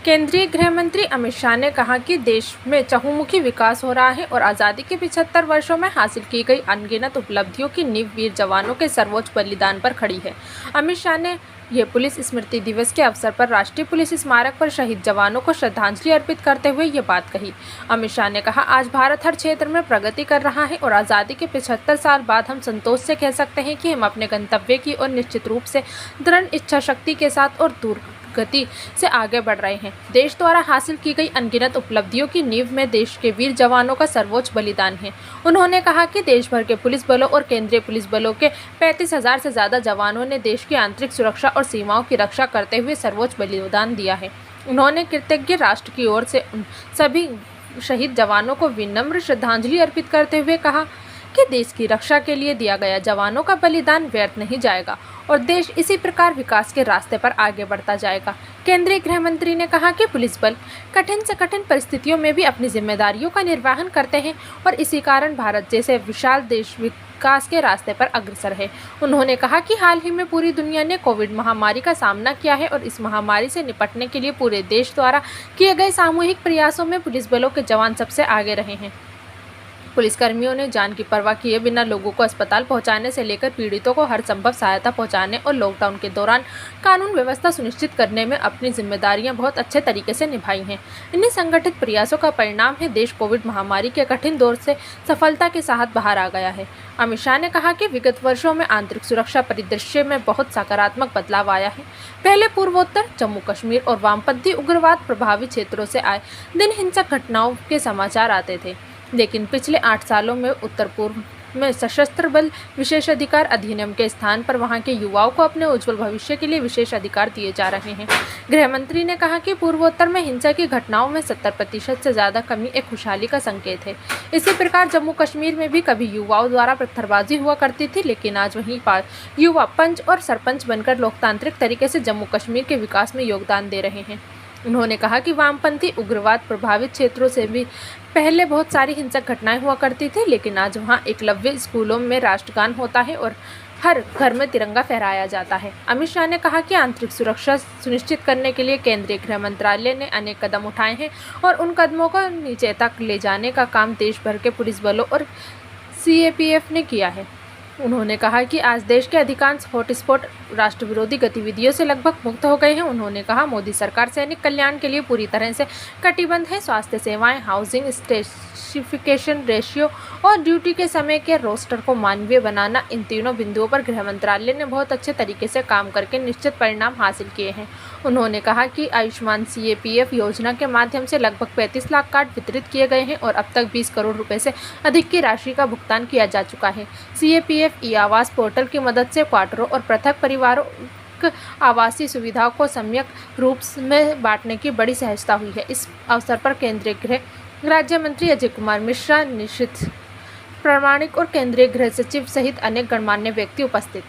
केंद्रीय गृह मंत्री अमित शाह ने कहा कि देश में चहुमुखी विकास हो रहा है और आज़ादी के 75 वर्षों में हासिल की गई अनगिनत उपलब्धियों की नींव वीर जवानों के सर्वोच्च बलिदान पर खड़ी है। अमित शाह ने ये पुलिस स्मृति दिवस के अवसर पर राष्ट्रीय पुलिस स्मारक पर शहीद जवानों को श्रद्धांजलि अर्पित करते हुए ये बात कही। अमित शाह ने कहा, आज भारत हर क्षेत्र में प्रगति कर रहा है और आज़ादी के 75 साल बाद हम संतोष से कह सकते हैं कि हम अपने गंतव्य की ओर निश्चित रूप से दृढ़ इच्छा शक्ति के साथ और दूर गति से आगे बढ़ रहे हैं। देश द्वारा हासिल की गई अनगिनत उपलब्धियों की नींव में देश के वीर जवानों का सर्वोच्च बलिदान है। उन्होंने कहा कि देश भर के पुलिस बलों और केंद्रीय पुलिस बलों के 35,000 से ज़्यादा जवानों ने देश की आंतरिक सुरक्षा और सीमाओं की रक्षा करते हुए सर्वोच्च बलिदान दिया है। उन्होंने कृतज्ञ राष्ट्र की ओर से उन सभी शहीद जवानों को विनम्र श्रद्धांजलि अर्पित करते हुए कहा कि देश की रक्षा के लिए दिया गया जवानों का बलिदान व्यर्थ नहीं जाएगा और देश इसी प्रकार विकास के रास्ते पर आगे बढ़ता जाएगा। केंद्रीय गृह मंत्री ने कहा कि पुलिस बल कठिन से कठिन परिस्थितियों में भी अपनी जिम्मेदारियों का निर्वहन करते हैं और इसी कारण भारत जैसे विशाल देश विकास के रास्ते पर अग्रसर है। उन्होंने कहा कि हाल ही में पूरी दुनिया ने कोविड महामारी का सामना किया है और इस महामारी से निपटने के लिए पूरे देश द्वारा किए गए सामूहिक प्रयासों में पुलिस बलों के जवान सबसे आगे रहे हैं। पुलिसकर्मियों ने जान की परवाह किए बिना लोगों को अस्पताल पहुंचाने से लेकर पीड़ितों को हर संभव सहायता पहुंचाने और लॉकडाउन के दौरान कानून व्यवस्था सुनिश्चित करने में अपनी जिम्मेदारियां बहुत अच्छे तरीके से निभाई हैं। इन्हीं संगठित प्रयासों का परिणाम है देश कोविड महामारी के कठिन दौर से सफलता के साथ बाहर आ गया है। अमित शाह ने कहा कि विगत वर्षों में आंतरिक सुरक्षा परिदृश्य में बहुत सकारात्मक बदलाव आया है। पहले पूर्वोत्तर, जम्मू कश्मीर और वामपंथी उग्रवाद प्रभावित क्षेत्रों से आए दिन हिंसक घटनाओं के समाचार आते थे, लेकिन पिछले 8 सालों में उत्तर पूर्व में सशस्त्र बल विशेषाधिकार अधिनियम के स्थान पर वहां के युवाओं को अपने उज्जवल भविष्य के लिए विशेष अधिकार दिए जा रहे हैं। गृह मंत्री ने कहा कि पूर्वोत्तर में हिंसा की घटनाओं में 70% से ज़्यादा कमी एक खुशहाली का संकेत है। इसी प्रकार जम्मू कश्मीर में भी कभी युवाओं द्वारा पत्थरबाजी हुआ करती थी, लेकिन आज वहीं युवा पंच और सरपंच बनकर लोकतांत्रिक तरीके से जम्मू कश्मीर के विकास में योगदान दे रहे हैं। उन्होंने कहा कि वामपंथी उग्रवाद प्रभावित क्षेत्रों से भी पहले बहुत सारी हिंसक घटनाएं हुआ करती थी, लेकिन आज वहां एकलव्य स्कूलों में राष्ट्रगान होता है और हर घर में तिरंगा फहराया जाता है। अमित शाह ने कहा कि आंतरिक सुरक्षा सुनिश्चित करने के लिए केंद्रीय गृह मंत्रालय ने अनेक कदम उठाए हैं और उन कदमों को नीचे तक ले जाने का काम देश भर के पुलिस बलों और CAPF ने किया है। उन्होंने कहा कि आज देश के अधिकांश हॉटस्पॉट राष्ट्र विरोधी गतिविधियों से लगभग मुक्त हो गए हैं। उन्होंने कहा, मोदी सरकार सैनिक कल्याण के लिए पूरी तरह से कटिबद्ध है। स्वास्थ्य सेवाएं, हाउसिंग, स्पेसिफिकेशन रेशियो और ड्यूटी के समय के रोस्टर को मानवीय बनाना, इन तीनों बिंदुओं पर गृह मंत्रालय ने बहुत अच्छे तरीके से काम करके निश्चित परिणाम हासिल किए हैं। उन्होंने कहा कि आयुष्मान CAPF योजना के माध्यम से लगभग 35 लाख कार्ड वितरित किए गए हैं और अब तक 20 करोड़ रुपए से अधिक की राशि का भुगतान किया जा चुका है। CAPF ई-आवास पोर्टल की मदद से क्वार्टरों और पृथक परिवारों आवासीय सुविधाओं को सम्यक रूप में बांटने की बड़ी सहजता हुई है। इस अवसर पर केंद्रीय गृह राज्य मंत्री अजय कुमार मिश्रा, निशित प्रामाणिक और केंद्रीय गृह सचिव सहित अनेक गणमान्य व्यक्ति उपस्थित।